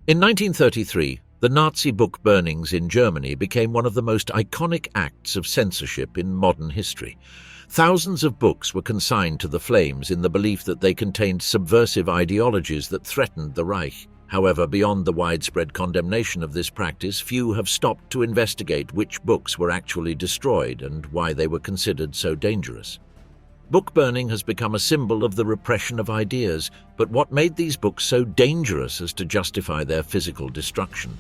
In 1933, the Nazi book burnings in Germany became one of the most iconic acts of censorship in modern history. Thousands of books were consigned to the flames in the belief that they contained subversive ideologies that threatened the Reich. However, beyond the widespread condemnation of this practice, few have stopped to investigate which books were actually destroyed and why they were considered so dangerous. Book burning has become a symbol of the repression of ideas, but what made these books so dangerous as to justify their physical destruction?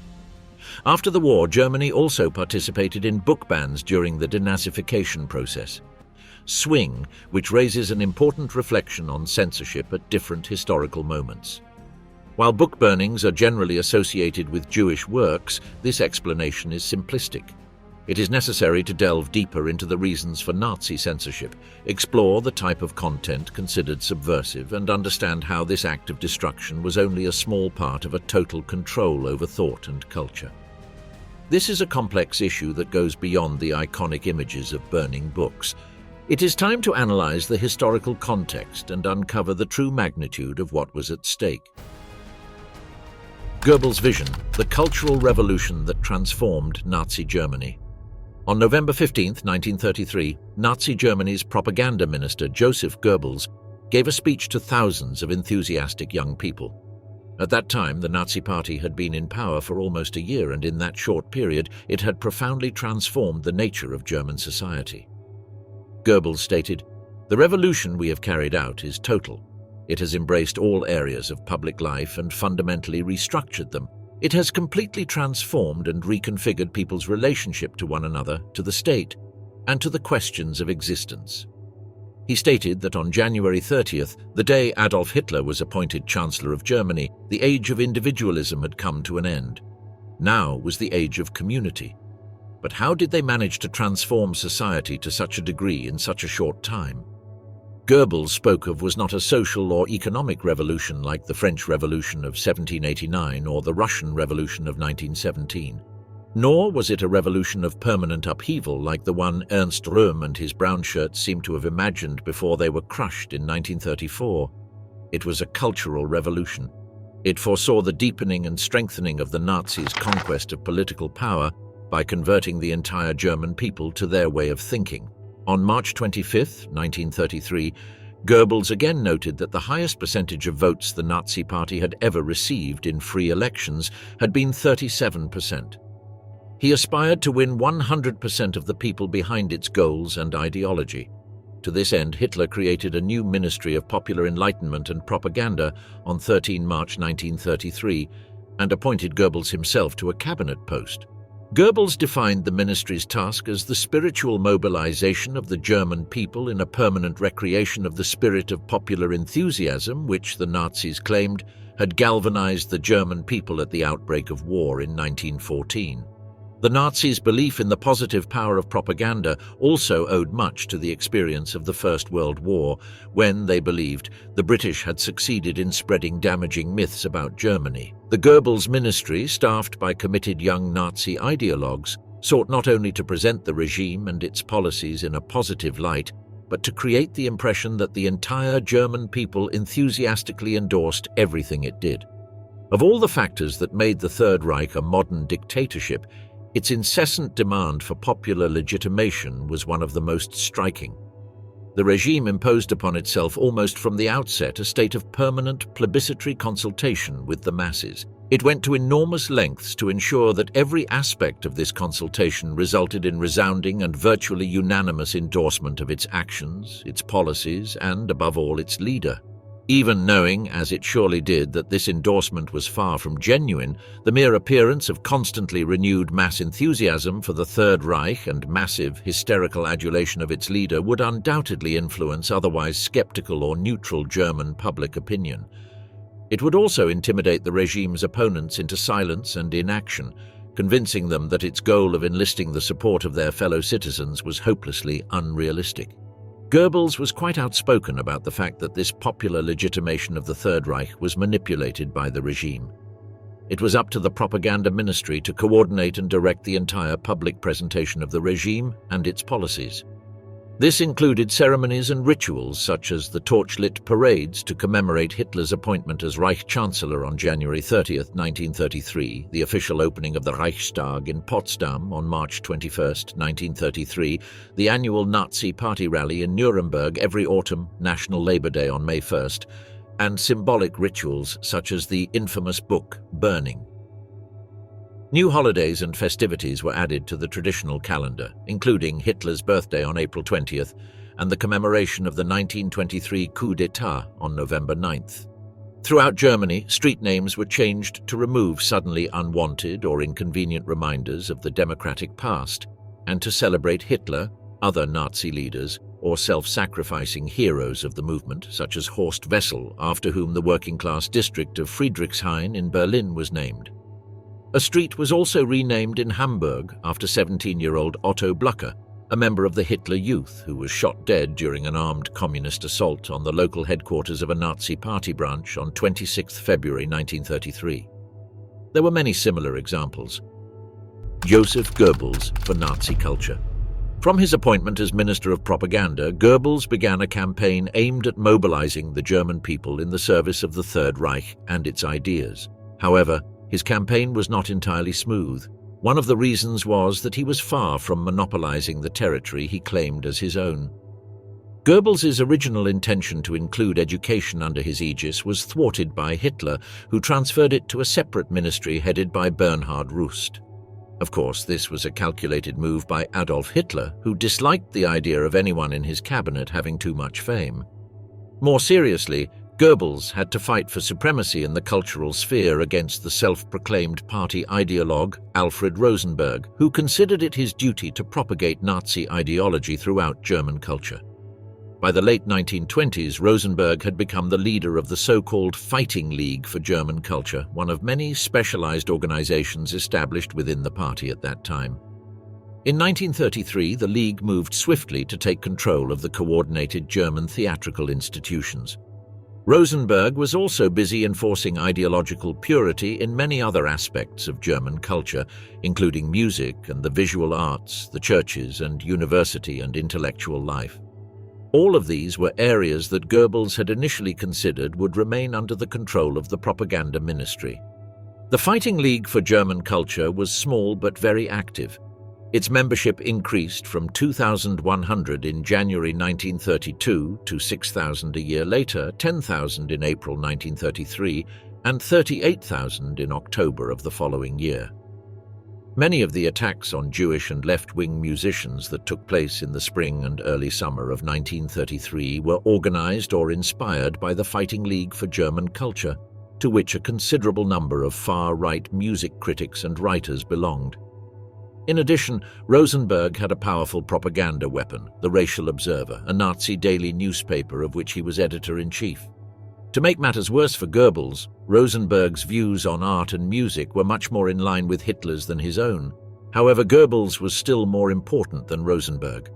After the war, Germany also participated in book bans during the Denazification process. Swing, which raises an important reflection on censorship at different historical moments. While book burnings are generally associated with Jewish works, this explanation is simplistic. It is necessary to delve deeper into the reasons for Nazi censorship, explore the type of content considered subversive, and understand how this act of destruction was only a small part of a total control over thought and culture. This is a complex issue that goes beyond the iconic images of burning books. It is time to analyze the historical context and uncover the true magnitude of what was at stake. Goebbels' vision, the cultural revolution that transformed Nazi Germany. On November 15, 1933, Nazi Germany's propaganda minister Joseph Goebbels gave a speech to thousands of enthusiastic young people. At that time, the Nazi Party had been in power for almost a year, and in that short period, it had profoundly transformed the nature of German society. Goebbels stated, "The revolution we have carried out is total. It has embraced all areas of public life and fundamentally restructured them. It has completely transformed and reconfigured people's relationship to one another, to the state, and to the questions of existence." He stated that on January 30th, the day Adolf Hitler was appointed Chancellor of Germany, the age of individualism had come to an end. Now was the age of community. But how did they manage to transform society to such a degree in such a short time? Goebbels spoke of was not a social or economic revolution like the French Revolution of 1789 or the Russian Revolution of 1917. Nor was it a revolution of permanent upheaval like the one Ernst Röhm and his brown shirts seemed to have imagined before they were crushed in 1934. It was a cultural revolution. It foresaw the deepening and strengthening of the Nazis' conquest of political power by converting the entire German people to their way of thinking. On March 25, 1933, Goebbels again noted that the highest percentage of votes the Nazi Party had ever received in free elections had been 37%. He aspired to win 100% of the people behind its goals and ideology. To this end, Hitler created a new Ministry of Popular Enlightenment and Propaganda on 13 March 1933 and appointed Goebbels himself to a cabinet post. Goebbels defined the ministry's task as the spiritual mobilization of the German people in a permanent recreation of the spirit of popular enthusiasm which, the Nazis claimed, had galvanized the German people at the outbreak of war in 1914. The Nazis' belief in the positive power of propaganda also owed much to the experience of the First World War, when, they believed, the British had succeeded in spreading damaging myths about Germany. The Goebbels ministry, staffed by committed young Nazi ideologues, sought not only to present the regime and its policies in a positive light, but to create the impression that the entire German people enthusiastically endorsed everything it did. Of all the factors that made the Third Reich a modern dictatorship, its incessant demand for popular legitimation was one of the most striking. The regime imposed upon itself almost from the outset a state of permanent plebiscitary consultation with the masses. It went to enormous lengths to ensure that every aspect of this consultation resulted in resounding and virtually unanimous endorsement of its actions, its policies, and, above all, its leader. Even knowing, as it surely did, that this endorsement was far from genuine, the mere appearance of constantly renewed mass enthusiasm for the Third Reich and massive, hysterical adulation of its leader would undoubtedly influence otherwise skeptical or neutral German public opinion. It would also intimidate the regime's opponents into silence and inaction, convincing them that its goal of enlisting the support of their fellow citizens was hopelessly unrealistic. Goebbels was quite outspoken about the fact that this popular legitimation of the Third Reich was manipulated by the regime. It was up to the propaganda ministry to coordinate and direct the entire public presentation of the regime and its policies. This included ceremonies and rituals such as the torchlit parades to commemorate Hitler's appointment as Reich Chancellor on January 30, 1933, the official opening of the Reichstag in Potsdam on March 21, 1933, the annual Nazi Party rally in Nuremberg every autumn, National Labor Day on May 1st, and symbolic rituals such as the infamous book burning. New holidays and festivities were added to the traditional calendar, including Hitler's birthday on April 20th and the commemoration of the 1923 coup d'etat on November 9th. Throughout Germany, street names were changed to remove suddenly unwanted or inconvenient reminders of the democratic past, and to celebrate Hitler, other Nazi leaders, or self-sacrificing heroes of the movement, such as Horst Wessel, after whom the working-class district of Friedrichshain in Berlin was named. A street was also renamed in Hamburg after 17-year-old Otto Blücher, a member of the Hitler Youth who was shot dead during an armed communist assault on the local headquarters of a Nazi party branch on 26 February 1933. There were many similar examples. Joseph Goebbels for Nazi culture. From his appointment as Minister of Propaganda, Goebbels began a campaign aimed at mobilizing the German people in the service of the Third Reich and its ideas. However, his campaign was not entirely smooth. One of the reasons was that he was far from monopolizing the territory he claimed as his own. Goebbels' original intention to include education under his aegis was thwarted by Hitler, who transferred it to a separate ministry headed by Bernhard Rust. Of course, this was a calculated move by Adolf Hitler, who disliked the idea of anyone in his cabinet having too much fame. More seriously, Goebbels had to fight for supremacy in the cultural sphere against the self-proclaimed party ideologue Alfred Rosenberg, who considered it his duty to propagate Nazi ideology throughout German culture. By the late 1920s, Rosenberg had become the leader of the so-called Fighting League for German Culture, one of many specialized organizations established within the party at that time. In 1933, the League moved swiftly to take control of the coordinated German theatrical institutions. Rosenberg was also busy enforcing ideological purity in many other aspects of German culture, including music and the visual arts, the churches and university and intellectual life. All of these were areas that Goebbels had initially considered would remain under the control of the propaganda ministry. The Fighting League for German Culture was small but very active. Its membership increased from 2,100 in January 1932 to 6,000 a year later, 10,000 in April 1933, and 38,000 in October of the following year. Many of the attacks on Jewish and left-wing musicians that took place in the spring and early summer of 1933 were organized or inspired by the Fighting League for German Culture, to which a considerable number of far-right music critics and writers belonged. In addition, Rosenberg had a powerful propaganda weapon, the Racial Observer, a Nazi daily newspaper of which he was editor-in-chief. To make matters worse for Goebbels, Rosenberg's views on art and music were much more in line with Hitler's than his own. However, Goebbels was still more important than Rosenberg.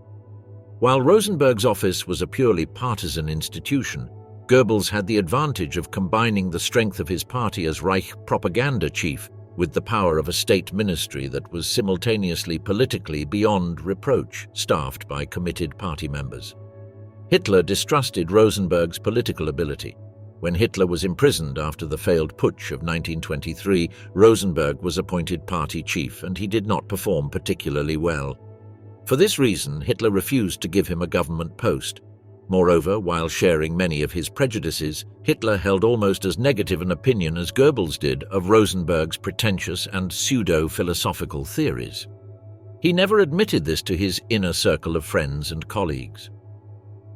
While Rosenberg's office was a purely partisan institution, Goebbels had the advantage of combining the strength of his party as Reich propaganda chief with the power of a state ministry that was simultaneously politically beyond reproach, staffed by committed party members. Hitler distrusted Rosenberg's political ability. When Hitler was imprisoned after the failed putsch of 1923, Rosenberg was appointed party chief, and he did not perform particularly well. For this reason, Hitler refused to give him a government post. Moreover, while sharing many of his prejudices, Hitler held almost as negative an opinion as Goebbels did of Rosenberg's pretentious and pseudo-philosophical theories. He never admitted this to his inner circle of friends and colleagues.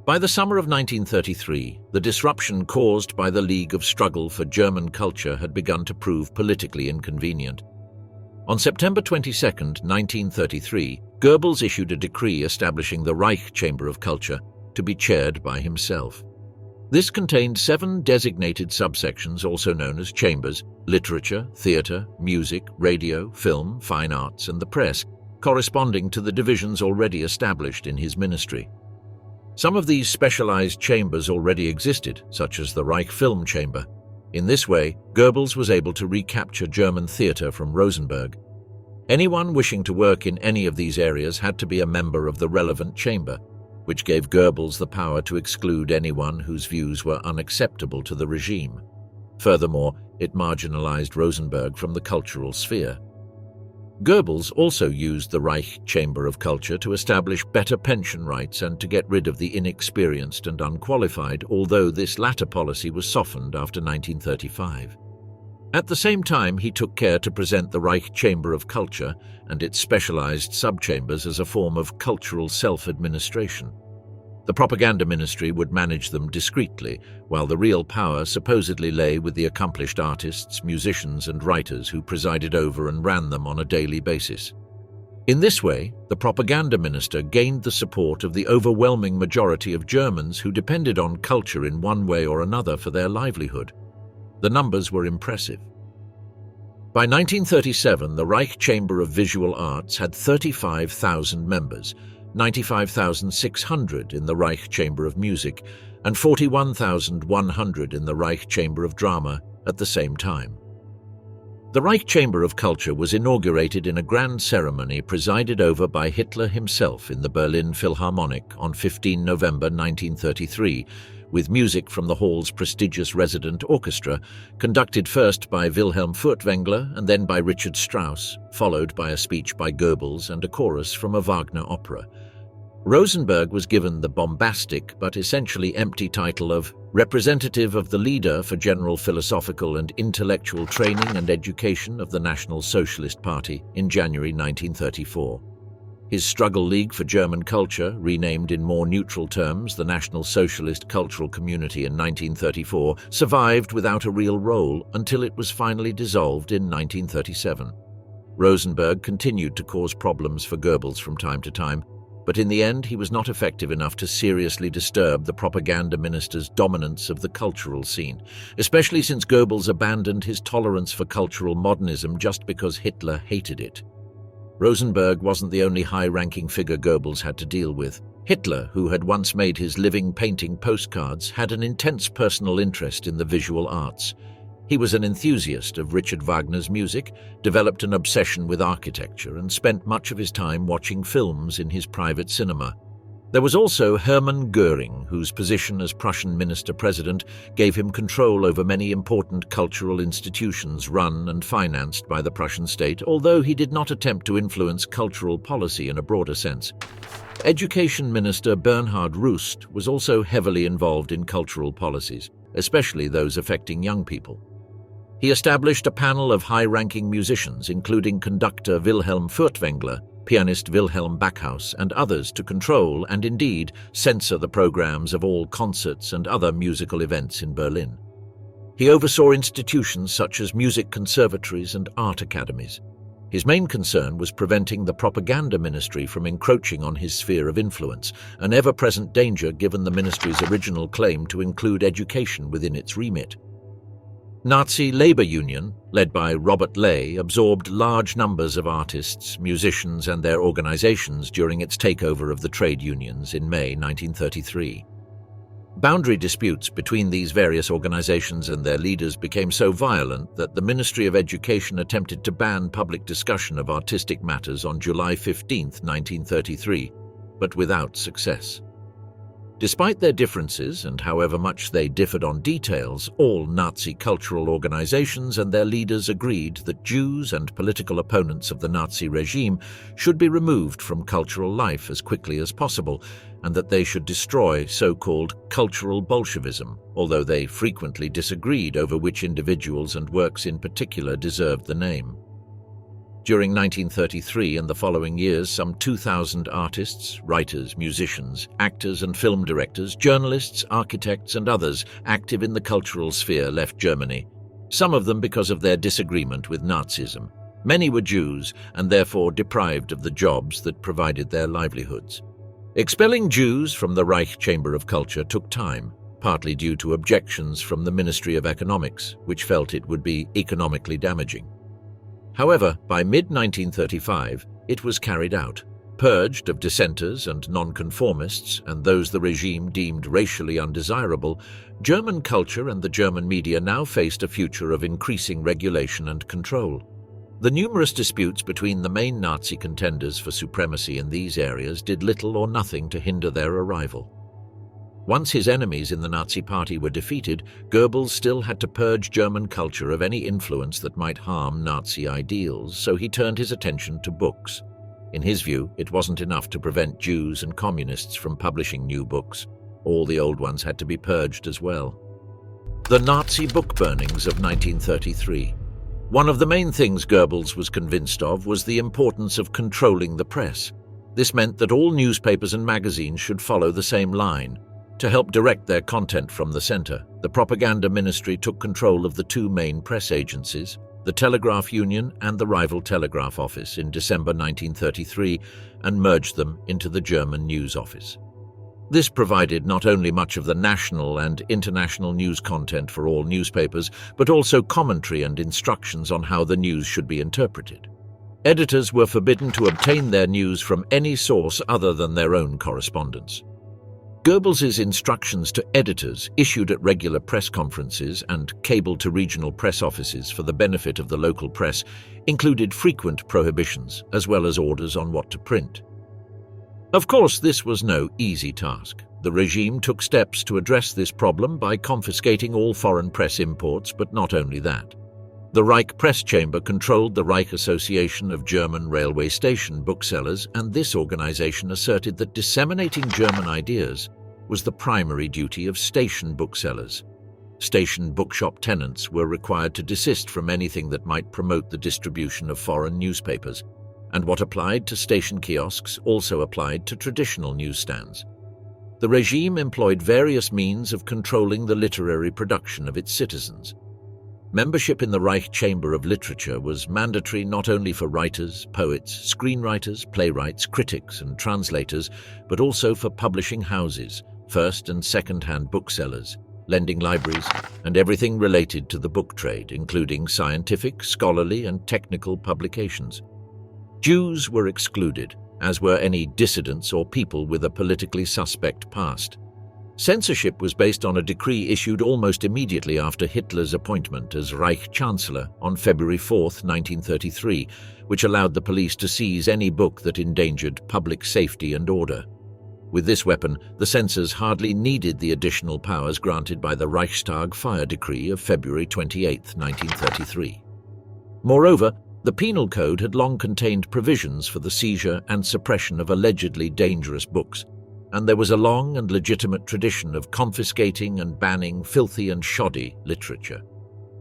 By the summer of 1933, the disruption caused by the League of Struggle for German Culture had begun to prove politically inconvenient. On September 22, 1933, Goebbels issued a decree establishing the Reich Chamber of Culture to be chaired by himself. This contained 7 designated subsections, also known as chambers: literature, theatre, music, radio, film, fine arts, and the press, corresponding to the divisions already established in his ministry. Some of these specialized chambers already existed, such as the Reich Film Chamber. In this way, Goebbels was able to recapture German theatre from Rosenberg. Anyone wishing to work in any of these areas had to be a member of the relevant chamber. which gave Goebbels the power to exclude anyone whose views were unacceptable to the regime. Furthermore, it marginalized Rosenberg from the cultural sphere. Goebbels also used the Reich Chamber of Culture to establish better pension rights and to get rid of the inexperienced and unqualified, although this latter policy was softened after 1935. At the same time, he took care to present the Reich Chamber of Culture and its specialized subchambers as a form of cultural self-administration. The propaganda ministry would manage them discreetly, while the real power supposedly lay with the accomplished artists, musicians, and writers who presided over and ran them on a daily basis. In this way, the propaganda minister gained the support of the overwhelming majority of Germans who depended on culture in one way or another for their livelihood. The numbers were impressive. By 1937, the Reich Chamber of Visual Arts had 35,000 members, 95,600 in the Reich Chamber of Music, and 41,100 in the Reich Chamber of Drama at the same time. The Reich Chamber of Culture was inaugurated in a grand ceremony presided over by Hitler himself in the Berlin Philharmonic on 15 November 1933, with music from the hall's prestigious resident orchestra, conducted first by Wilhelm Furtwängler and then by Richard Strauss, followed by a speech by Goebbels and a chorus from a Wagner opera. Rosenberg was given the bombastic but essentially empty title of representative of the leader for general philosophical and intellectual training and education of the National Socialist Party in January 1934. His struggle league for German culture, renamed in more neutral terms the National Socialist Cultural Community in 1934, survived without a real role until it was finally dissolved in 1937. Rosenberg continued to cause problems for Goebbels from time to time, but in the end he was not effective enough to seriously disturb the propaganda minister's dominance of the cultural scene, especially since Goebbels abandoned his tolerance for cultural modernism just because Hitler hated it. Rosenberg wasn't the only high-ranking figure Goebbels had to deal with. Hitler, who had once made his living painting postcards, had an intense personal interest in the visual arts. He was an enthusiast of Richard Wagner's music, developed an obsession with architecture, and spent much of his time watching films in his private cinema. There was also Hermann Göring, whose position as Prussian minister-president gave him control over many important cultural institutions run and financed by the Prussian state, although he did not attempt to influence cultural policy in a broader sense. Education Minister Bernhard Rust was also heavily involved in cultural policies, especially those affecting young people. He established a panel of high-ranking musicians, including conductor Wilhelm Furtwängler, pianist Wilhelm Backhaus, and others to control and indeed censor the programs of all concerts and other musical events in Berlin. He oversaw institutions such as music conservatories and art academies. His main concern was preventing the propaganda ministry from encroaching on his sphere of influence, an ever-present danger given the ministry's original claim to include education within its remit. Nazi labor union, led by Robert Ley, absorbed large numbers of artists, musicians, and their organizations during its takeover of the trade unions in May 1933. Boundary disputes between these various organizations and their leaders became so violent that the Ministry of Education attempted to ban public discussion of artistic matters on July 15, 1933, but without success. Despite their differences, and however much they differed on details, all Nazi cultural organizations and their leaders agreed that Jews and political opponents of the Nazi regime should be removed from cultural life as quickly as possible, and that they should destroy so-called cultural Bolshevism, although they frequently disagreed over which individuals and works in particular deserved the name. During 1933 and the following years, some 2,000 artists, writers, musicians, actors and film directors, journalists, architects and others active in the cultural sphere left Germany, some of them because of their disagreement with Nazism. Many were Jews and therefore deprived of the jobs that provided their livelihoods. Expelling Jews from the Reich Chamber of Culture took time, partly due to objections from the Ministry of Economics, which felt it would be economically damaging. However, by mid-1935, it was carried out. Purged of dissenters and nonconformists and those the regime deemed racially undesirable, German culture and the German media now faced a future of increasing regulation and control. The numerous disputes between the main Nazi contenders for supremacy in these areas did little or nothing to hinder their arrival. Once his enemies in the Nazi Party were defeated, Goebbels still had to purge German culture of any influence that might harm Nazi ideals, so he turned his attention to books. In his view, it wasn't enough to prevent Jews and communists from publishing new books. All the old ones had to be purged as well. The Nazi book burnings of 1933. One of the main things Goebbels was convinced of was the importance of controlling the press. This meant that all newspapers and magazines should follow the same line. To help direct their content from the center, the propaganda ministry took control of the two main press agencies, the Telegraph Union and the rival Telegraph Office, in December 1933, and merged them into the German News Office. This provided not only much of the national and international news content for all newspapers, but also commentary and instructions on how the news should be interpreted. Editors were forbidden to obtain their news from any source other than their own correspondence. Goebbels' instructions to editors, issued at regular press conferences and cabled to regional press offices for the benefit of the local press, included frequent prohibitions as well as orders on what to print. Of course, this was no easy task. The regime took steps to address this problem by confiscating all foreign press imports, but not only that. The Reich Press Chamber controlled the Reich Association of German Railway Station Booksellers, and this organization asserted that disseminating German ideas was the primary duty of station booksellers. Station bookshop tenants were required to desist from anything that might promote the distribution of foreign newspapers, and what applied to station kiosks also applied to traditional newsstands. The regime employed various means of controlling the literary production of its citizens. Membership in the Reich Chamber of Literature was mandatory not only for writers, poets, screenwriters, playwrights, critics, and translators, but also for publishing houses, first- and second-hand booksellers, lending libraries, and everything related to the book trade, including scientific, scholarly, and technical publications. Jews were excluded, as were any dissidents or people with a politically suspect past. Censorship was based on a decree issued almost immediately after Hitler's appointment as Reich Chancellor on February 4, 1933, which allowed the police to seize any book that endangered public safety and order. With this weapon, the censors hardly needed the additional powers granted by the Reichstag fire decree of February 28, 1933. Moreover, the Penal Code had long contained provisions for the seizure and suppression of allegedly dangerous books, and there was a long and legitimate tradition of confiscating and banning filthy and shoddy literature.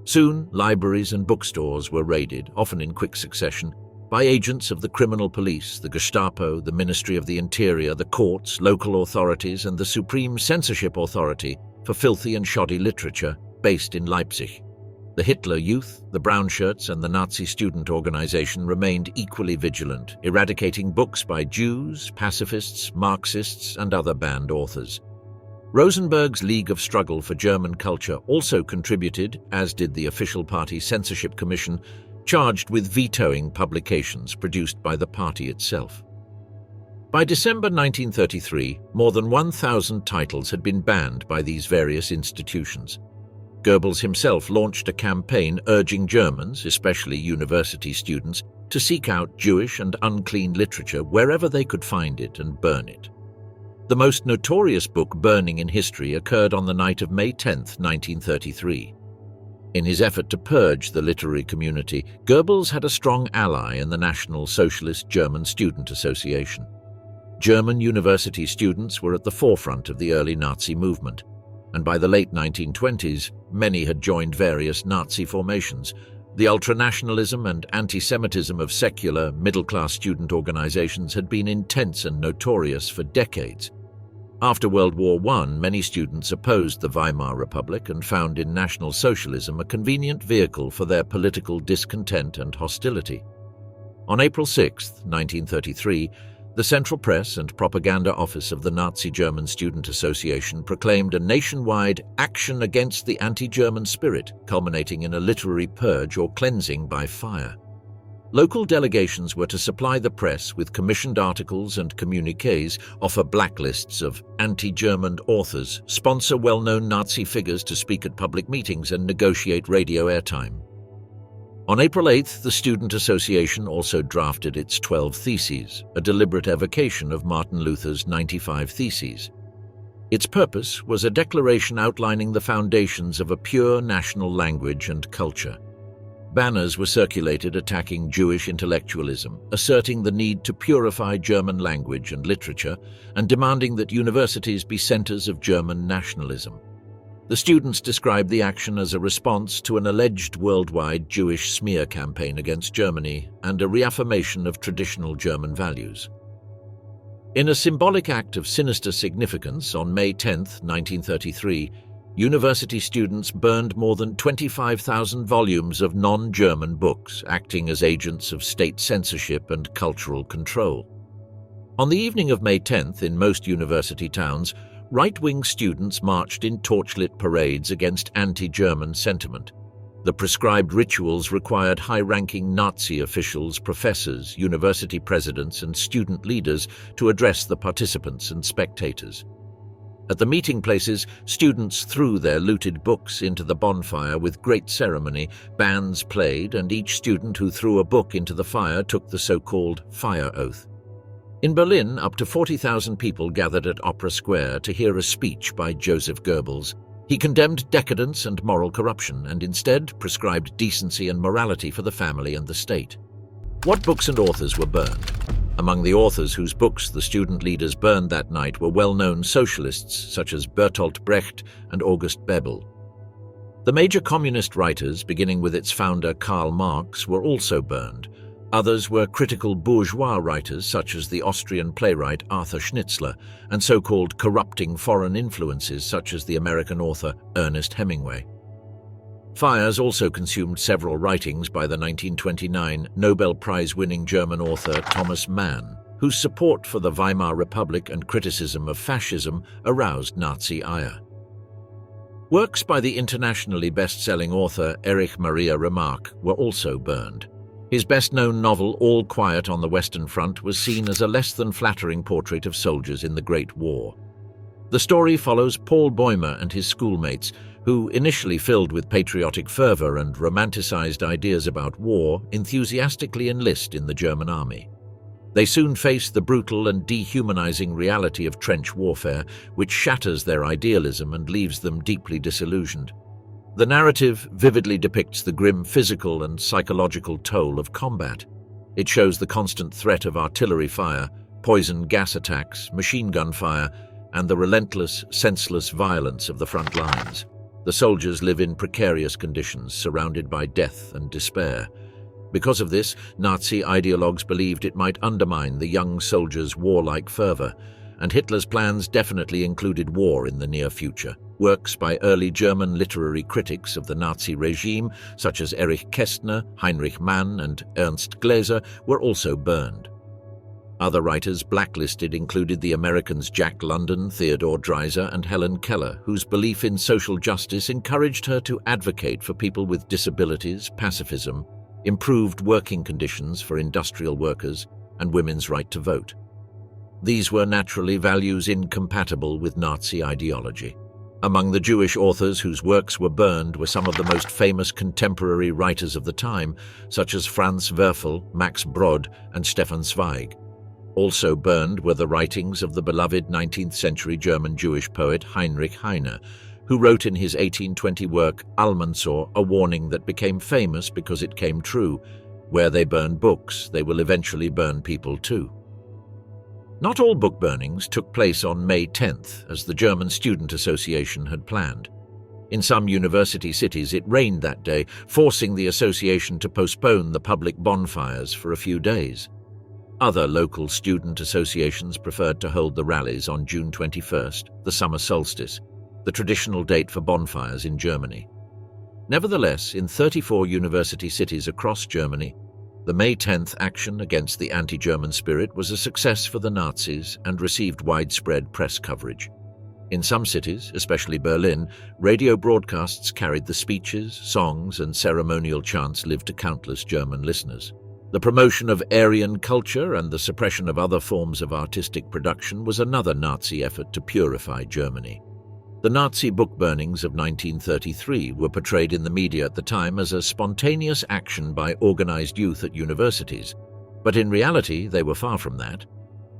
Soon, libraries and bookstores were raided, often in quick succession, by agents of the criminal police, the Gestapo, the Ministry of the Interior, the courts, local authorities, and the Supreme Censorship Authority for filthy and shoddy literature, based in Leipzig. The Hitler Youth, the Brown Shirts, and the Nazi Student Organization remained equally vigilant, eradicating books by Jews, pacifists, Marxists, and other banned authors. Rosenberg's League of Struggle for German Culture also contributed, as did the official party censorship commission, charged with vetoing publications produced by the party itself. By December 1933, more than 1,000 titles had been banned by these various institutions. Goebbels himself launched a campaign urging Germans, especially university students, to seek out Jewish and unclean literature wherever they could find it and burn it. The most notorious book burning in history occurred on the night of May 10, 1933. In his effort to purge the literary community, Goebbels had a strong ally in the National Socialist German Student Association. German university students were at the forefront of the early Nazi movement, and by the late 1920s, many had joined various Nazi formations. The ultranationalism and anti-Semitism of secular, middle-class student organizations had been intense and notorious for decades. After World War I, many students opposed the Weimar Republic and found in National Socialism a convenient vehicle for their political discontent and hostility. On April 6, 1933, the Central Press and Propaganda Office of the Nazi German Student Association proclaimed a nationwide action against the anti-German spirit, culminating in a literary purge or cleansing by fire. Local delegations were to supply the press with commissioned articles and communiques, offer blacklists of anti-German authors, sponsor well-known Nazi figures to speak at public meetings, and negotiate radio airtime. On April 8th, the Student Association also drafted its 12 Theses, a deliberate evocation of Martin Luther's 95 Theses. Its purpose was a declaration outlining the foundations of a pure national language and culture. Banners were circulated attacking Jewish intellectualism, asserting the need to purify German language and literature, and demanding that universities be centers of German nationalism. The students described the action as a response to an alleged worldwide Jewish smear campaign against Germany and a reaffirmation of traditional German values. In a symbolic act of sinister significance, on May 10, 1933, university students burned more than 25,000 volumes of non-German books, acting as agents of state censorship and cultural control. On the evening of May 10th, in most university towns, right-wing students marched in torchlit parades against anti-German sentiment. The prescribed rituals required high-ranking Nazi officials, professors, university presidents, and student leaders to address the participants and spectators. At the meeting places, students threw their looted books into the bonfire with great ceremony, bands played, and each student who threw a book into the fire took the so-called fire oath. In Berlin, up to 40,000 people gathered at Opera Square to hear a speech by Joseph Goebbels. He condemned decadence and moral corruption and instead prescribed decency and morality for the family and the state. What books and authors were burned? Among the authors whose books the student leaders burned that night were well-known socialists such as Bertolt Brecht and August Bebel. The major communist writers, beginning with its founder Karl Marx, were also burned. Others were critical bourgeois writers such as the Austrian playwright Arthur Schnitzler and so-called corrupting foreign influences such as the American author Ernest Hemingway. Fires also consumed several writings by the 1929 Nobel Prize-winning German author Thomas Mann, whose support for the Weimar Republic and criticism of fascism aroused Nazi ire. Works by the internationally best-selling author Erich Maria Remarque were also burned. His best-known novel, All Quiet on the Western Front, was seen as a less-than-flattering portrait of soldiers in the Great War. The story follows Paul Bäumer and his schoolmates, who, initially filled with patriotic fervor and romanticized ideas about war, enthusiastically enlist in the German army. They soon face the brutal and dehumanizing reality of trench warfare, which shatters their idealism and leaves them deeply disillusioned. The narrative vividly depicts the grim physical and psychological toll of combat. It shows the constant threat of artillery fire, poison gas attacks, machine gun fire, and the relentless, senseless violence of the front lines. The soldiers live in precarious conditions, surrounded by death and despair. Because of this, Nazi ideologues believed it might undermine the young soldiers' warlike fervor, and Hitler's plans definitely included war in the near future. Works by early German literary critics of the Nazi regime, such as Erich Kästner, Heinrich Mann, and Ernst Gläser, were also burned. Other writers blacklisted included the Americans Jack London, Theodore Dreiser, and Helen Keller, whose belief in social justice encouraged her to advocate for people with disabilities, pacifism, improved working conditions for industrial workers, and women's right to vote. These were naturally values incompatible with Nazi ideology. Among the Jewish authors whose works were burned were some of the most famous contemporary writers of the time, such as Franz Werfel, Max Brod, and Stefan Zweig. Also burned were the writings of the beloved 19th-century German Jewish poet Heinrich Heine, who wrote in his 1820 work Almansor a warning that became famous because it came true: where they burn books, they will eventually burn people too. Not all book burnings took place on May 10th, as the German Student Association had planned. In some university cities it rained that day, forcing the association to postpone the public bonfires for a few days. Other local student associations preferred to hold the rallies on June 21st, the summer solstice, the traditional date for bonfires in Germany. Nevertheless, in 34 university cities across Germany, the May 10th action against the anti-German spirit was a success for the Nazis and received widespread press coverage. In some cities, especially Berlin, radio broadcasts carried the speeches, songs, and ceremonial chants lived to countless German listeners. The promotion of Aryan culture and the suppression of other forms of artistic production was another Nazi effort to purify Germany. The Nazi book burnings of 1933 were portrayed in the media at the time as a spontaneous action by organized youth at universities, but in reality they were far from that.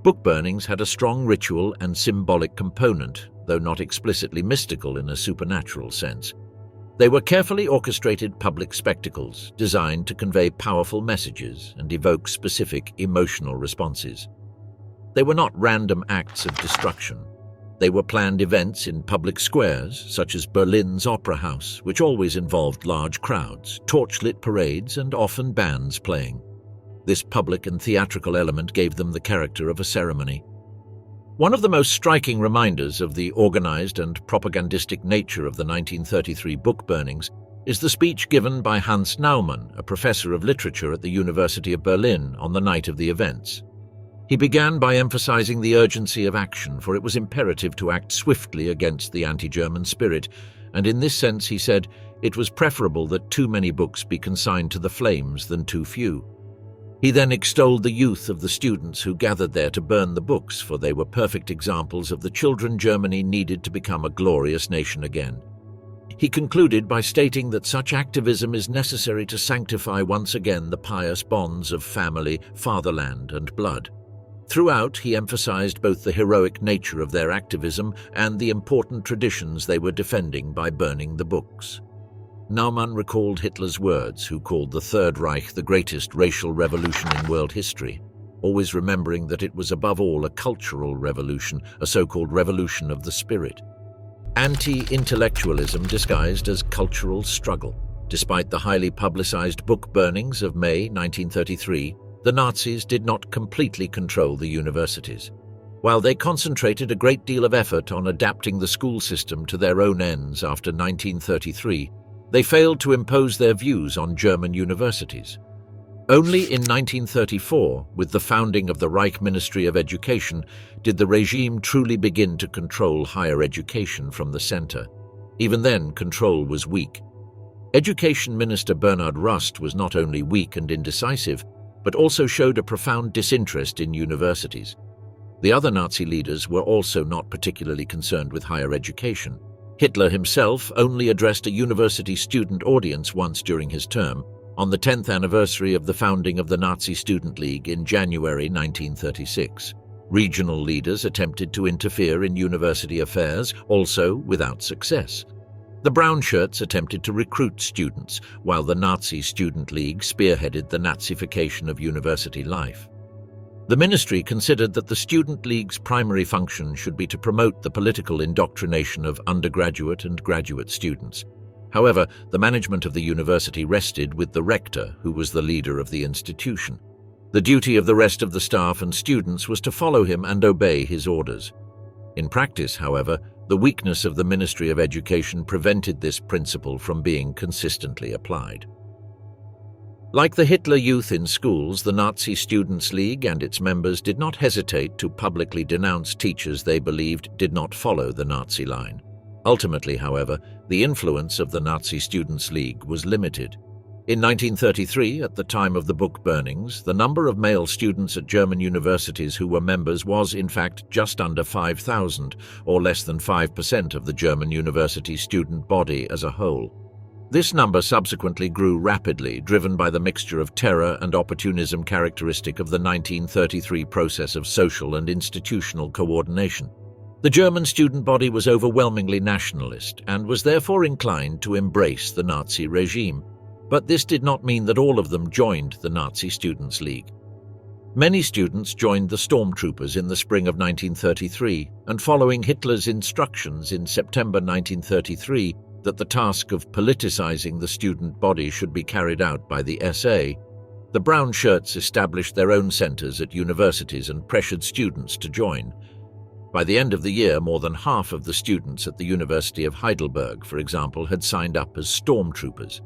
Book burnings had a strong ritual and symbolic component, though not explicitly mystical in a supernatural sense. They were carefully orchestrated public spectacles designed to convey powerful messages and evoke specific emotional responses. They were not random acts of destruction. They were planned events in public squares, such as Berlin's Opera House, which always involved large crowds, torchlit parades, and often bands playing. This public and theatrical element gave them the character of a ceremony. One of the most striking reminders of the organized and propagandistic nature of the 1933 book burnings is the speech given by Hans Naumann, a professor of literature at the University of Berlin, on the night of the events. He began by emphasizing the urgency of action, for it was imperative to act swiftly against the anti-German spirit, and in this sense, he said, it was preferable that too many books be consigned to the flames than too few. He then extolled the youth of the students who gathered there to burn the books, for they were perfect examples of the children Germany needed to become a glorious nation again. He concluded by stating that such activism is necessary to sanctify once again the pious bonds of family, fatherland, and blood. Throughout, he emphasized both the heroic nature of their activism and the important traditions they were defending by burning the books. Naumann recalled Hitler's words, who called the Third Reich the greatest racial revolution in world history, always remembering that it was above all a cultural revolution, a so-called revolution of the spirit. Anti-intellectualism disguised as cultural struggle. Despite the highly publicized book burnings of May 1933, the Nazis did not completely control the universities. While they concentrated a great deal of effort on adapting the school system to their own ends after 1933, they failed to impose their views on German universities. Only in 1934, with the founding of the Reich Ministry of Education, did the regime truly begin to control higher education from the center. Even then, control was weak. Education Minister Bernhard Rust was not only weak and indecisive, but also showed a profound disinterest in universities. The other Nazi leaders were also not particularly concerned with higher education. Hitler himself only addressed a university student audience once during his term, on the 10th anniversary of the founding of the Nazi Student League in January 1936. Regional leaders attempted to interfere in university affairs, also without success. The Brown Shirts attempted to recruit students, while the Nazi Student League spearheaded the Nazification of university life. The ministry considered that the Student League's primary function should be to promote the political indoctrination of undergraduate and graduate students. However, the management of the university rested with the rector, who was the leader of the institution. The duty of the rest of the staff and students was to follow him and obey his orders. In practice, however, the weakness of the Ministry of Education prevented this principle from being consistently applied. Like the Hitler Youth in schools, the Nazi Students' League and its members did not hesitate to publicly denounce teachers they believed did not follow the Nazi line. Ultimately, however, the influence of the Nazi Students' League was limited. In 1933, at the time of the book burnings, the number of male students at German universities who were members was, in fact, just under 5,000, or less than 5% of the German university student body as a whole. This number subsequently grew rapidly, driven by the mixture of terror and opportunism characteristic of the 1933 process of social and institutional coordination. The German student body was overwhelmingly nationalist and was therefore inclined to embrace the Nazi regime. But this did not mean that all of them joined the Nazi Students' League. Many students joined the stormtroopers in the spring of 1933, and following Hitler's instructions in September 1933 that the task of politicizing the student body should be carried out by the SA, the Brown Shirts established their own centers at universities and pressured students to join. By the end of the year, more than half of the students at the University of Heidelberg, for example, had signed up as stormtroopers.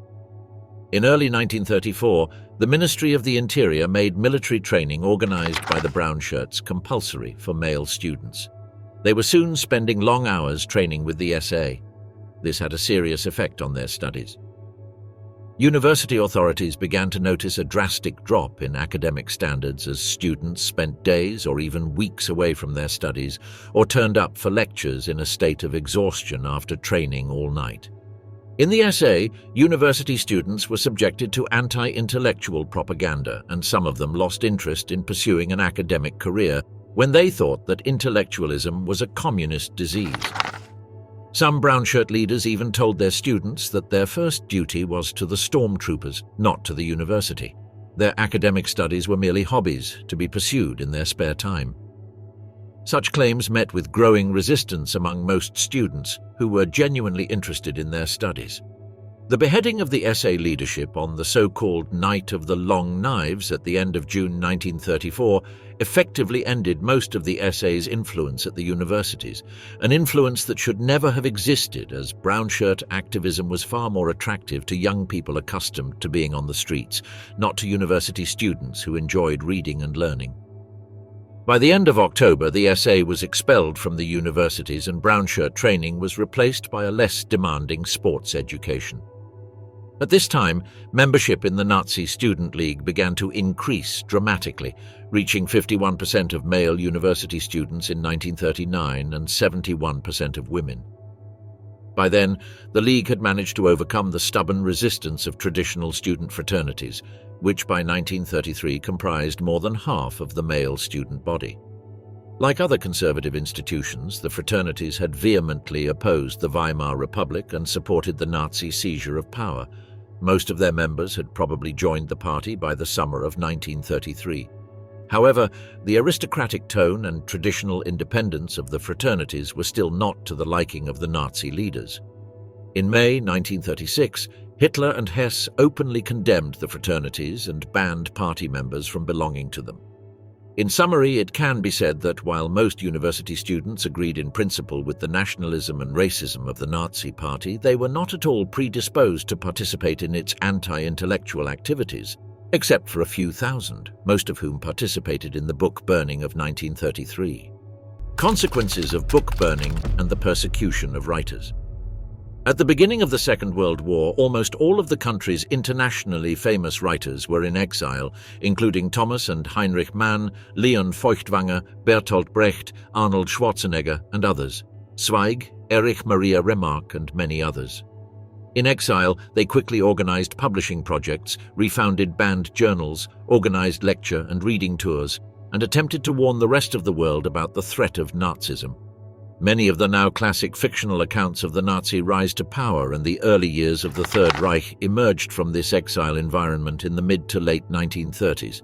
In early 1934, the Ministry of the Interior made military training organized by the Brown Shirts compulsory for male students. They were soon spending long hours training with the SA. This had a serious effect on their studies. University authorities began to notice a drastic drop in academic standards as students spent days or even weeks away from their studies or turned up for lectures in a state of exhaustion after training all night. In the SA, university students were subjected to anti-intellectual propaganda, and some of them lost interest in pursuing an academic career when they thought that intellectualism was a communist disease. Some brown-shirt leaders even told their students that their first duty was to the stormtroopers, not to the university. Their academic studies were merely hobbies to be pursued in their spare time. Such claims met with growing resistance among most students who were genuinely interested in their studies. The beheading of the SA leadership on the so-called Night of the Long Knives at the end of June 1934 effectively ended most of the SA's influence at the universities, an influence that should never have existed, as brown-shirt activism was far more attractive to young people accustomed to being on the streets, not to university students who enjoyed reading and learning. By the end of October, the SA was expelled from the universities and brown-shirt training was replaced by a less demanding sports education. At this time, membership in the Nazi Student League began to increase dramatically, reaching 51% of male university students in 1939 and 71% of women. By then, the League had managed to overcome the stubborn resistance of traditional student fraternities, which by 1933 comprised more than half of the male student body. Like other conservative institutions, the fraternities had vehemently opposed the Weimar Republic and supported the Nazi seizure of power. Most of their members had probably joined the party by the summer of 1933. However, the aristocratic tone and traditional independence of the fraternities were still not to the liking of the Nazi leaders. In May 1936, Hitler and Hess openly condemned the fraternities and banned party members from belonging to them. In summary, it can be said that while most university students agreed in principle with the nationalism and racism of the Nazi Party, they were not at all predisposed to participate in its anti-intellectual activities, except for a few thousand, most of whom participated in the book burning of 1933. Consequences of book burning and the persecution of writers. At the beginning of the Second World War, almost all of the country's internationally famous writers were in exile, including Thomas and Heinrich Mann, Leon Feuchtwanger, Bertolt Brecht, Arnold Schwarzenegger, and others, Zweig, Erich Maria Remarque, and many others. In exile, they quickly organized publishing projects, refounded banned journals, organized lecture and reading tours, and attempted to warn the rest of the world about the threat of Nazism. Many of the now classic fictional accounts of the Nazi rise to power and the early years of the Third Reich emerged from this exile environment in the mid to late 1930s.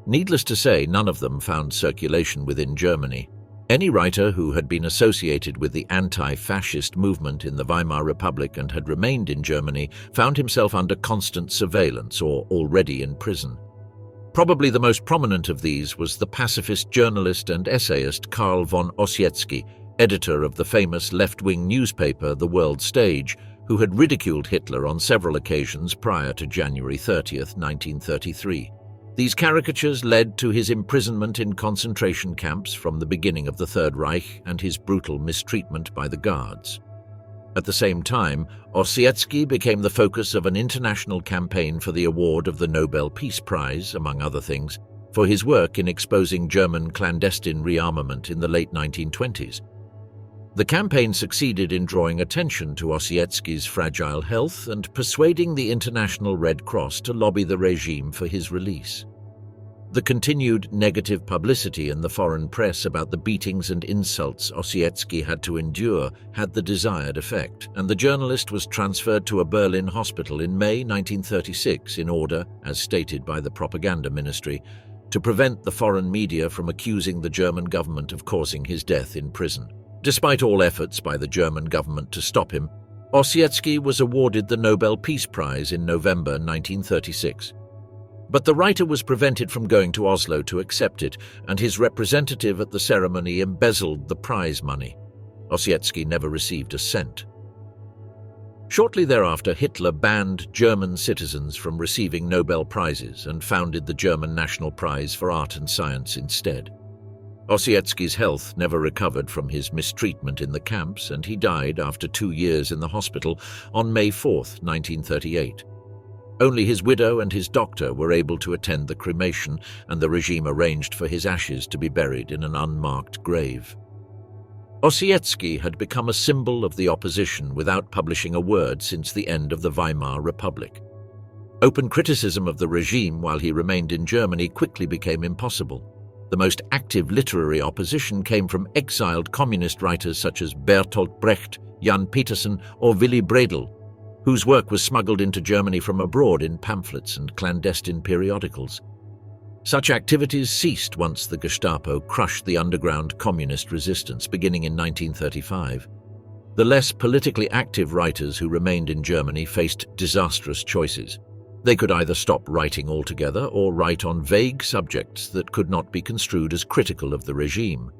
Needless to say, none of them found circulation within Germany. Any writer who had been associated with the anti-fascist movement in the Weimar Republic and had remained in Germany found himself under constant surveillance or already in prison. Probably the most prominent of these was the pacifist journalist and essayist Karl von Ossietzky, editor of the famous left-wing newspaper The World Stage, who had ridiculed Hitler on several occasions prior to January 30, 1933. These caricatures led to his imprisonment in concentration camps from the beginning of the Third Reich and his brutal mistreatment by the guards. At the same time, Ossietzky became the focus of an international campaign for the award of the Nobel Peace Prize, among other things, for his work in exposing German clandestine rearmament in the late 1920s. The campaign succeeded in drawing attention to Ossietzky's fragile health and persuading the International Red Cross to lobby the regime for his release. The continued negative publicity in the foreign press about the beatings and insults Ossietzky had to endure had the desired effect, and the journalist was transferred to a Berlin hospital in May 1936 in order, as stated by the propaganda ministry, to prevent the foreign media from accusing the German government of causing his death in prison. Despite all efforts by the German government to stop him, Ossietzky was awarded the Nobel Peace Prize in November 1936. But the writer was prevented from going to Oslo to accept it, and his representative at the ceremony embezzled the prize money. Ossietzky never received a cent. Shortly thereafter, Hitler banned German citizens from receiving Nobel Prizes and founded the German National Prize for Art and Science instead. Ossietzky's health never recovered from his mistreatment in the camps, and he died after 2 years in the hospital on May 4, 1938. Only his widow and his doctor were able to attend the cremation, and the regime arranged for his ashes to be buried in an unmarked grave. Ossietzky had become a symbol of the opposition without publishing a word since the end of the Weimar Republic. Open criticism of the regime while he remained in Germany quickly became impossible. The most active literary opposition came from exiled communist writers such as Bertolt Brecht, Jan Petersen, or Willy Bredel, whose work was smuggled into Germany from abroad in pamphlets and clandestine periodicals. Such activities ceased once the Gestapo crushed the underground communist resistance beginning in 1935. The less politically active writers who remained in Germany faced disastrous choices. They could either stop writing altogether or write on vague subjects that could not be construed as critical of the regime.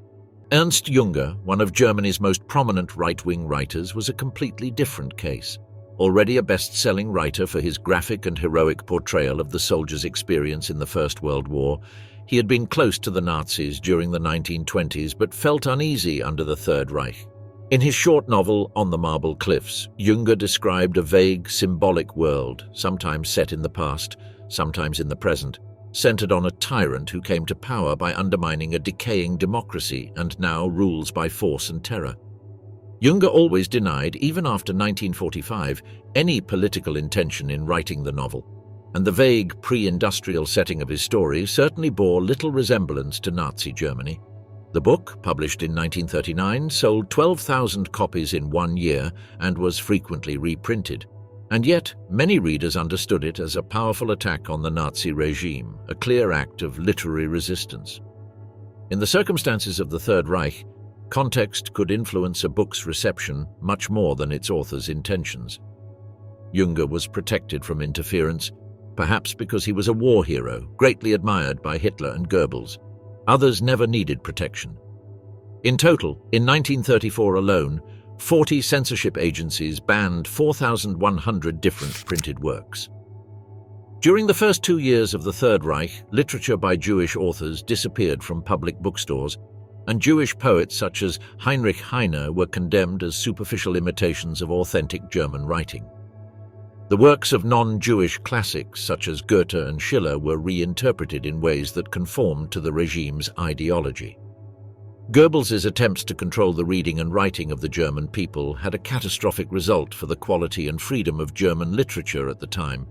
Ernst Junger, one of Germany's most prominent right-wing writers, was a completely different case. Already a best-selling writer for his graphic and heroic portrayal of the soldiers' experience in the First World War, he had been close to the Nazis during the 1920s but felt uneasy under the Third Reich. In his short novel On the Marble Cliffs, Junger described a vague, symbolic world, sometimes set in the past, sometimes in the present, centered on a tyrant who came to power by undermining a decaying democracy and now rules by force and terror. Junger always denied, even after 1945, any political intention in writing the novel, and the vague pre-industrial setting of his story certainly bore little resemblance to Nazi Germany. The book, published in 1939, sold 12,000 copies in 1 year and was frequently reprinted. And yet, many readers understood it as a powerful attack on the Nazi regime, a clear act of literary resistance. In the circumstances of the Third Reich, context could influence a book's reception much more than its author's intentions. Junger was protected from interference, perhaps because he was a war hero, greatly admired by Hitler and Goebbels. Others never needed protection. In total, in 1934 alone, 40 censorship agencies banned 4,100 different printed works. During the first 2 years of the Third Reich, literature by Jewish authors disappeared from public bookstores, and Jewish poets such as Heinrich Heine were condemned as superficial imitations of authentic German writing. The works of non-Jewish classics such as Goethe and Schiller were reinterpreted in ways that conformed to the regime's ideology. Goebbels' attempts to control the reading and writing of the German people had a catastrophic result for the quality and freedom of German literature at the time.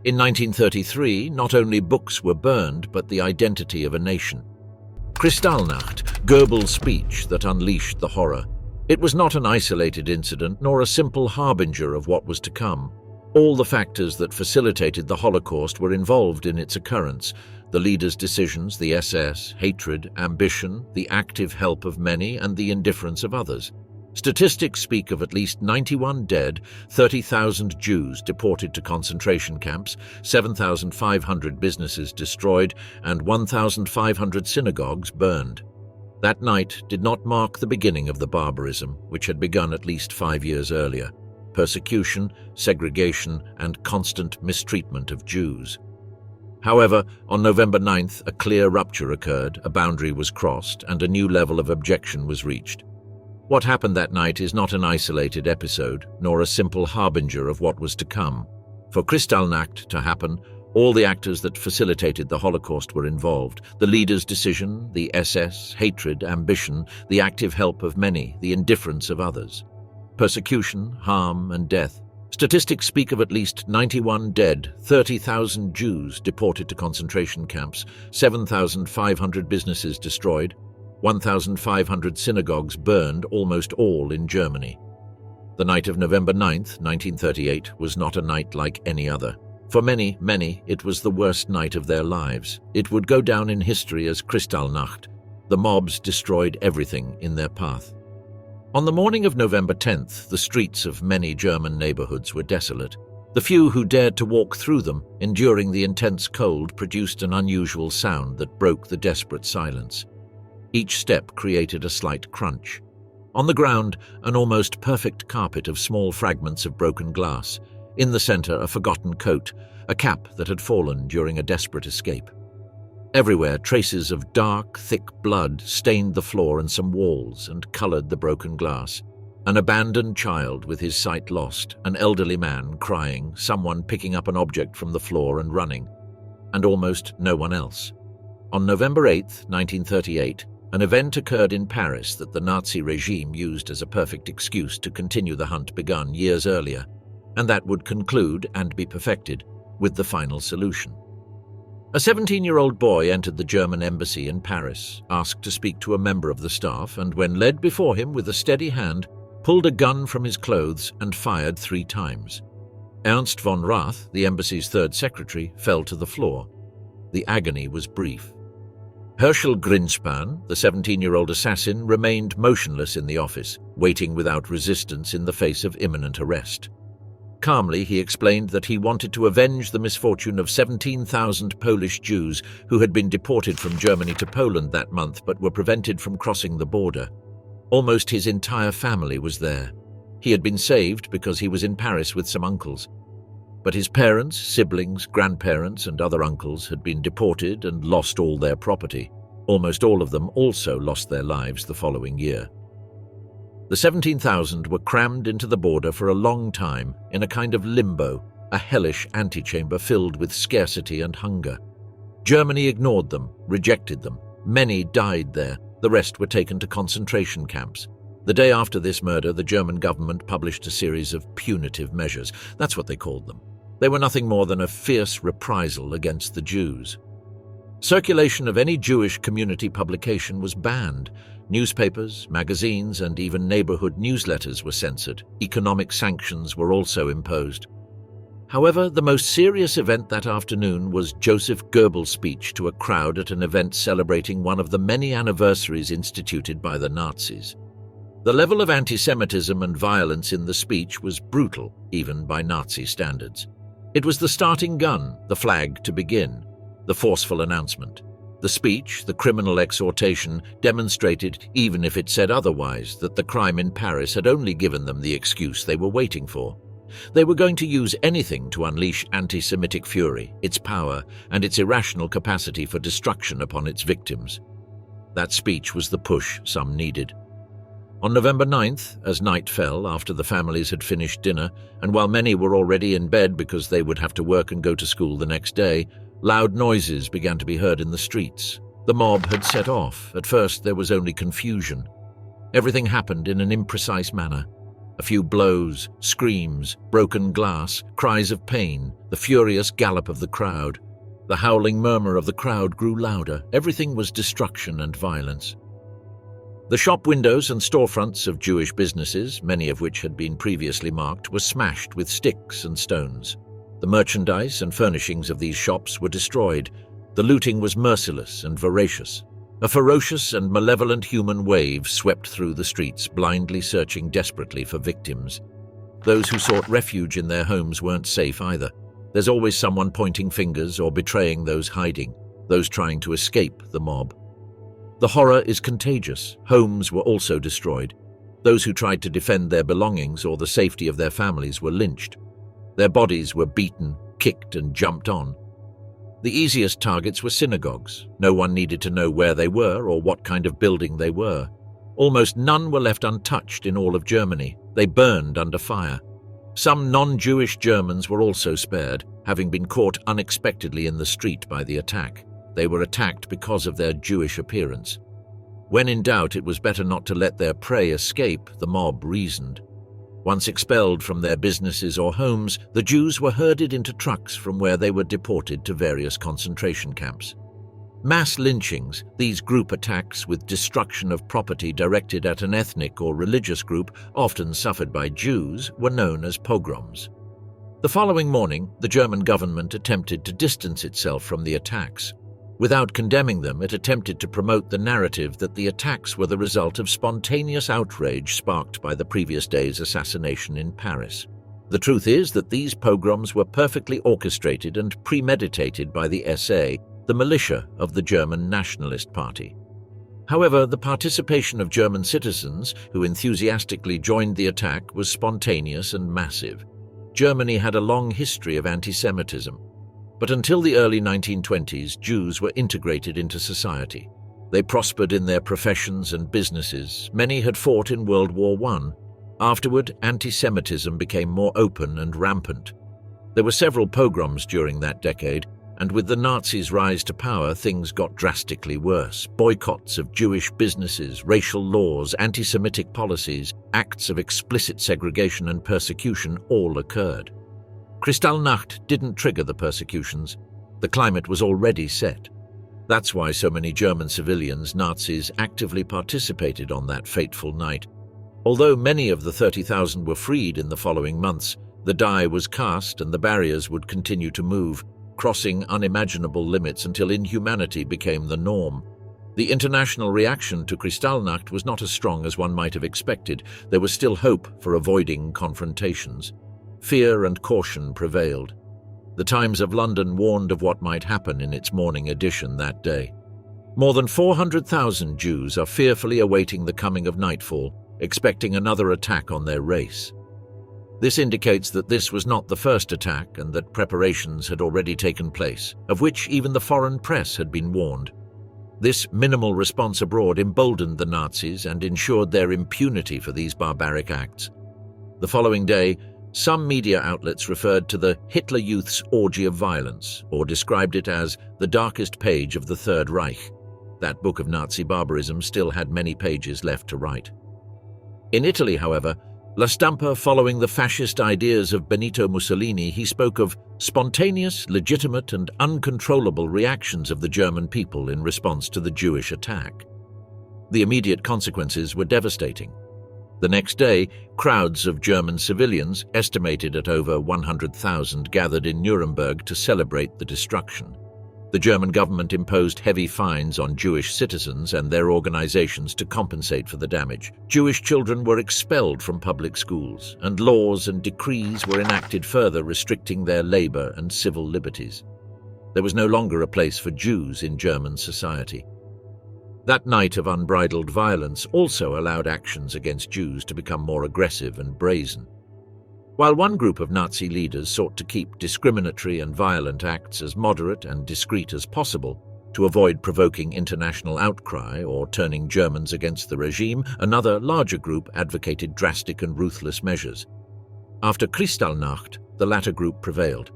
In 1933, not only books were burned, but the identity of a nation. Kristallnacht, Goebbels' speech that unleashed the horror. It was not an isolated incident, nor a simple harbinger of what was to come. All the factors that facilitated the Holocaust were involved in its occurrence: the leaders' decisions, the SS, hatred, ambition, the active help of many, and the indifference of others. Statistics speak of at least 91 dead, 30,000 Jews deported to concentration camps, 7,500 businesses destroyed, and 1,500 synagogues burned. That night did not mark the beginning of the barbarism, which had begun at least 5 years earlier: persecution, segregation, and constant mistreatment of Jews. However, on November 9th, a clear rupture occurred, a boundary was crossed, and a new level of objection was reached. What happened that night is not an isolated episode, nor a simple harbinger of what was to come. For Kristallnacht to happen, all the actors that facilitated the Holocaust were involved: the leader's decision, the SS, hatred, ambition, the active help of many, the indifference of others. Persecution, harm, and death. Statistics speak of at least 91 dead, 30,000 Jews deported to concentration camps, 7,500 businesses destroyed, 1,500 synagogues burned, almost all in Germany. The night of November 9th, 1938, was not a night like any other. For many, it was the worst night of their lives. It would go down in history as Kristallnacht. The mobs destroyed everything in their path. On the morning of November 10th, the streets of many German neighborhoods were desolate. The few who dared to walk through them, enduring the intense cold, produced an unusual sound that broke the desperate silence. Each step created a slight crunch. On the ground, an almost perfect carpet of small fragments of broken glass. In the center, a forgotten coat, a cap that had fallen during a desperate escape. Everywhere, traces of dark, thick blood stained the floor and some walls and colored the broken glass. An abandoned child with his sight lost, an elderly man crying, someone picking up an object from the floor and running, and almost no one else. On November 8, 1938, an event occurred in Paris that the Nazi regime used as a perfect excuse to continue the hunt begun years earlier, and that would conclude and be perfected with the final solution. A 17-year-old boy entered the German embassy in Paris, asked to speak to a member of the staff, and when led before him with a steady hand, pulled a gun from his clothes and fired 3 times. Ernst von Rath, the embassy's third secretary, fell to the floor. The agony was brief. Herschel Grinspan, the 17-year-old assassin, remained motionless in the office, waiting without resistance in the face of imminent arrest. Calmly, he explained that he wanted to avenge the misfortune of 17,000 Polish Jews who had been deported from Germany to Poland that month but were prevented from crossing the border. Almost his entire family was there. He had been saved because he was in Paris with some uncles. But his parents, siblings, grandparents, and other uncles had been deported and lost all their property. Almost all of them also lost their lives the following year. The 17,000 were crammed into the border for a long time in a kind of limbo, a hellish antechamber filled with scarcity and hunger. Germany ignored them, rejected them. Many died there. The rest were taken to concentration camps. The day after this murder, the German government published a series of punitive measures. That's what they called them. They were nothing more than a fierce reprisal against the Jews. Circulation of any Jewish community publication was banned. Newspapers, magazines, and even neighborhood newsletters were censored. Economic sanctions were also imposed. However, the most serious event that afternoon was Joseph Goebbels' speech to a crowd at an event celebrating one of the many anniversaries instituted by the Nazis. The level of anti-Semitism and violence in the speech was brutal, even by Nazi standards. It was the starting gun, the flag to begin, the forceful announcement. The speech, the criminal exhortation, demonstrated, even if it said otherwise, that the crime in Paris had only given them the excuse they were waiting for. They were going to use anything to unleash anti-Semitic fury, its power, and its irrational capacity for destruction upon its victims. That speech was the push some needed. On November 9th, as night fell after the families had finished dinner, and while many were already in bed because they would have to work and go to school the next day, loud noises began to be heard in the streets. The mob had set off. At first there was only confusion. Everything happened in an imprecise manner. A few blows, screams, broken glass, cries of pain, the furious gallop of the crowd. The howling murmur of the crowd grew louder. Everything was destruction and violence. The shop windows and storefronts of Jewish businesses, many of which had been previously marked, were smashed with sticks and stones. The merchandise and furnishings of these shops were destroyed. The looting was merciless and voracious. A ferocious and malevolent human wave swept through the streets, blindly searching desperately for victims. Those who sought refuge in their homes weren't safe either. There's always someone pointing fingers or betraying those hiding, those trying to escape the mob. The horror is contagious. Homes were also destroyed. Those who tried to defend their belongings or the safety of their families were lynched. Their bodies were beaten, kicked, and jumped on. The easiest targets were synagogues. No one needed to know where they were or what kind of building they were. Almost none were left untouched in all of Germany. They burned under fire. Some non-Jewish Germans were also spared, having been caught unexpectedly in the street by the attack. They were attacked because of their Jewish appearance. When in doubt, it was better not to let their prey escape, the mob reasoned. Once expelled from their businesses or homes, the Jews were herded into trucks from where they were deported to various concentration camps. Mass lynchings, these group attacks with destruction of property directed at an ethnic or religious group, often suffered by Jews, were known as pogroms. The following morning, the German government attempted to distance itself from the attacks. Without condemning them, it attempted to promote the narrative that the attacks were the result of spontaneous outrage sparked by the previous day's assassination in Paris. The truth is that these pogroms were perfectly orchestrated and premeditated by the SA, the militia of the German Nationalist Party. However, the participation of German citizens who enthusiastically joined the attack was spontaneous and massive. Germany had a long history of anti-Semitism. But until the early 1920s, Jews were integrated into society. They prospered in their professions and businesses. Many had fought in World War I. Afterward, anti-Semitism became more open and rampant. There were several pogroms during that decade, and with the Nazis' rise to power, things got drastically worse. Boycotts of Jewish businesses, racial laws, anti-Semitic policies, acts of explicit segregation and persecution all occurred. Kristallnacht didn't trigger the persecutions. The climate was already set. That's why so many German civilians, Nazis, actively participated on that fateful night. Although many of the 30,000 were freed in the following months, the die was cast and the barriers would continue to move, crossing unimaginable limits until inhumanity became the norm. The international reaction to Kristallnacht was not as strong as one might have expected. There was still hope for avoiding confrontations. Fear and caution prevailed. The Times of London warned of what might happen in its morning edition that day. More than 400,000 Jews are fearfully awaiting the coming of nightfall, expecting another attack on their race. This indicates that this was not the first attack and that preparations had already taken place, of which even the foreign press had been warned. This minimal response abroad emboldened the Nazis and ensured their impunity for these barbaric acts. The following day, some media outlets referred to the Hitler Youth's orgy of violence, or described it as the darkest page of the Third Reich. That book of Nazi barbarism still had many pages left to write. In Italy, however, La Stampa, following the fascist ideas of Benito Mussolini, he spoke of spontaneous, legitimate and uncontrollable reactions of the German people in response to the Jewish attack. The immediate consequences were devastating. The next day, crowds of German civilians, estimated at over 100,000, gathered in Nuremberg to celebrate the destruction. The German government imposed heavy fines on Jewish citizens and their organizations to compensate for the damage. Jewish children were expelled from public schools, and laws and decrees were enacted further restricting their labor and civil liberties. There was no longer a place for Jews in German society. That night of unbridled violence also allowed actions against Jews to become more aggressive and brazen. While one group of Nazi leaders sought to keep discriminatory and violent acts as moderate and discreet as possible to avoid provoking international outcry or turning Germans against the regime, another larger group advocated drastic and ruthless measures. After Kristallnacht, the latter group prevailed.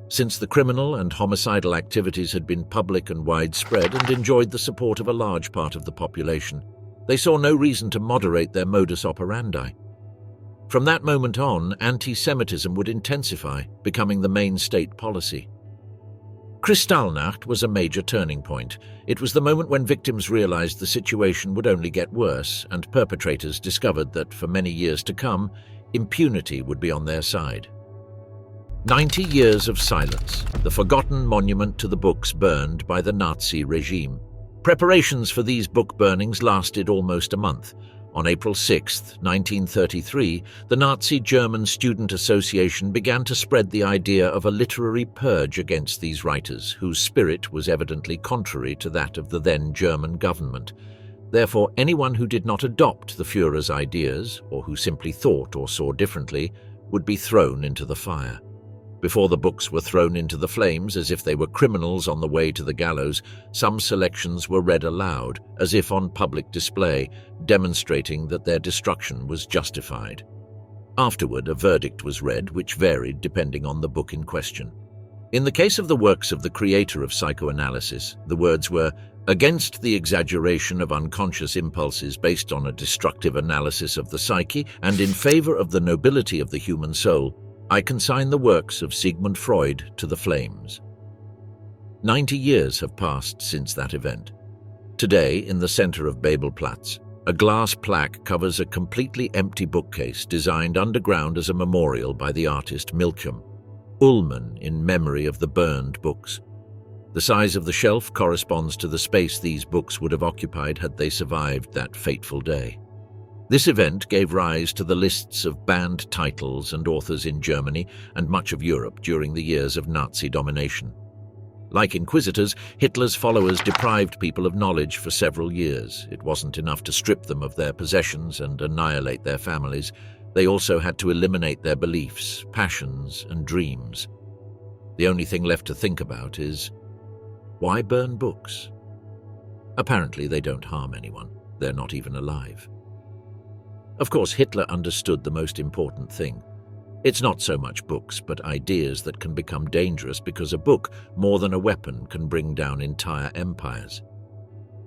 Since the criminal and homicidal activities had been public and widespread and enjoyed the support of a large part of the population, they saw no reason to moderate their modus operandi. From that moment on, anti-Semitism would intensify, becoming the main state policy. Kristallnacht was a major turning point. It was the moment when victims realized the situation would only get worse, and perpetrators discovered that for many years to come, impunity would be on their side. 90 years of silence, the forgotten monument to the books burned by the Nazi regime. Preparations for these book burnings lasted almost a month. On April 6, 1933, the Nazi German Student Association began to spread the idea of a literary purge against these writers, whose spirit was evidently contrary to that of the then German government. Therefore, anyone who did not adopt the Führer's ideas, or who simply thought or saw differently, would be thrown into the fire. Before the books were thrown into the flames as if they were criminals on the way to the gallows, some selections were read aloud, as if on public display, demonstrating that their destruction was justified. Afterward, a verdict was read, which varied depending on the book in question. In the case of the works of the creator of psychoanalysis, the words were, "Against the exaggeration of unconscious impulses based on a destructive analysis of the psyche, and in favor of the nobility of the human soul, I consign the works of Sigmund Freud to the flames." 90 years have passed since that event. Today, in the center of Babelplatz, a glass plaque covers a completely empty bookcase designed underground as a memorial by the artist Milcham, Ullmann in memory of the burned books. The size of the shelf corresponds to the space these books would have occupied had they survived that fateful day. This event gave rise to the lists of banned titles and authors in Germany and much of Europe during the years of Nazi domination. Like inquisitors, Hitler's followers deprived people of knowledge for several years. It wasn't enough to strip them of their possessions and annihilate their families. They also had to eliminate their beliefs, passions, and dreams. The only thing left to think about is, why burn books? Apparently they don't harm anyone. They're not even alive. Of course, Hitler understood the most important thing. It's not so much books, but ideas that can become dangerous because a book, more than a weapon, can bring down entire empires.